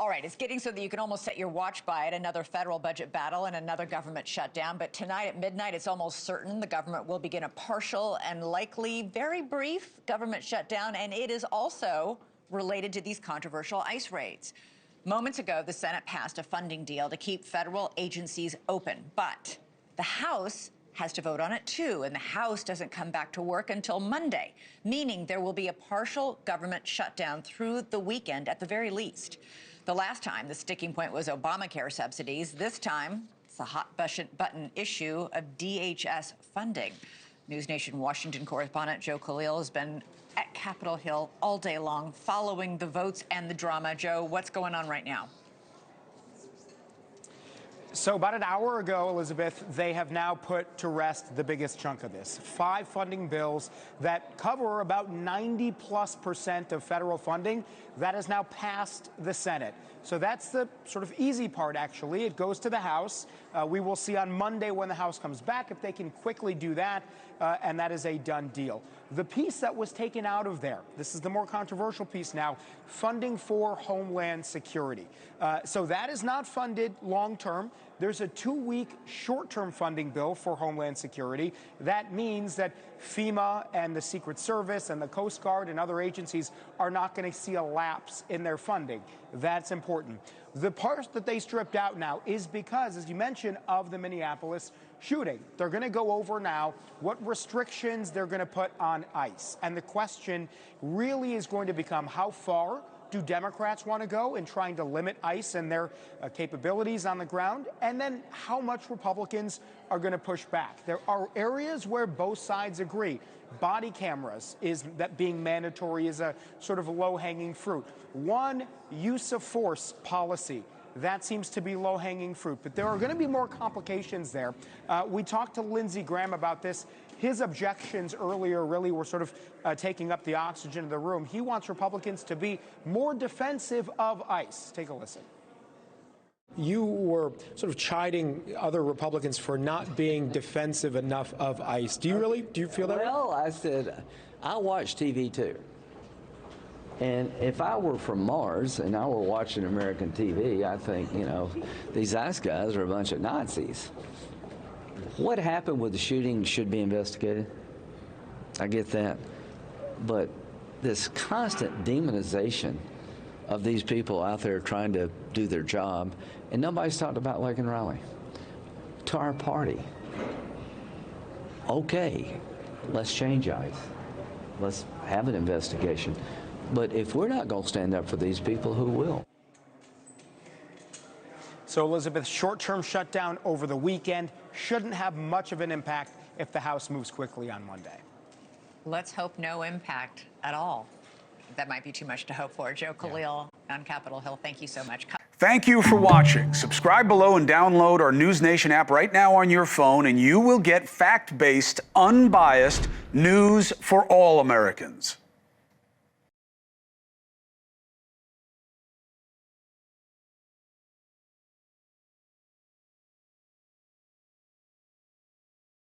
All right, it's getting so that you can almost set your watch by it. Another federal budget battle and another government shutdown. But tonight at midnight, it's almost certain the government will begin a partial and likely very brief government shutdown. And it is also related to these controversial ICE raids. Moments ago, the Senate passed a funding deal to keep federal agencies open. But the House has to vote on it too, and the House doesn't come back to work until Monday, meaning there will be a partial government shutdown through the weekend at the very least. The last time the sticking point was Obamacare subsidies. This time, it's the hot button issue of DHS funding. NewsNation Washington correspondent Joe Khalil has been at Capitol Hill all day long following the votes and the drama. Joe, what's going on right now? So about an hour ago, Elizabeth, they have now put to rest the biggest chunk of this. 5 funding bills that cover about 90+% of federal funding that has now passed the Senate. So that's the sort of easy part, actually. It goes to the House. We will see on Monday when the House comes back if they can quickly do that, and that is a done deal. The piece that was taken out of there, this is the more controversial piece now, funding for Homeland Security. So that is not funded long-term. There's a 2-week short-term funding bill for Homeland Security. That means that FEMA and the Secret Service and the Coast Guard and other agencies are not going to see a lapse in their funding. That's important. The part that they stripped out now is because, as you mentioned, of the Minneapolis shooting. They're going to go over now what restrictions they're going to put on ICE. And the question really is going to become how far do Democrats want to go in trying to limit ICE and their capabilities on the ground? And then how much Republicans are going to push back. There are areas where both sides agree. Body cameras is that being mandatory is a sort of low-hanging fruit. One, use of force policy. That seems to be low-hanging fruit. But there are going to be more complications there. We talked to Lindsey Graham about this. His objections earlier really were sort of taking up the oxygen in the room. He wants Republicans to be more defensive of ICE. Take a listen. You were sort of chiding other Republicans for not being defensive enough of ICE. Do you feel that way? Well, I said, I watch TV too. And if I were from Mars and I were watching American TV, I think, you know, these ICE guys are a bunch of Nazis. What happened with the shooting should be investigated. I get that. But this constant demonization of these people out there trying to do their job, and nobody's talked about Lincoln Riley. To our party, okay, let's change ICE. Let's have an investigation. But if we're not going to stand up for these people, who will? So, Elizabeth, short-term shutdown over the weekend shouldn't have much of an impact if the House moves quickly on Monday. Let's hope no impact at all. That might be too much to hope for. Joe Khalil on Capitol Hill, thank you so much. Thank you for watching. Subscribe below and download our NewsNation app right now on your phone, and you will get fact-based, unbiased news for all Americans.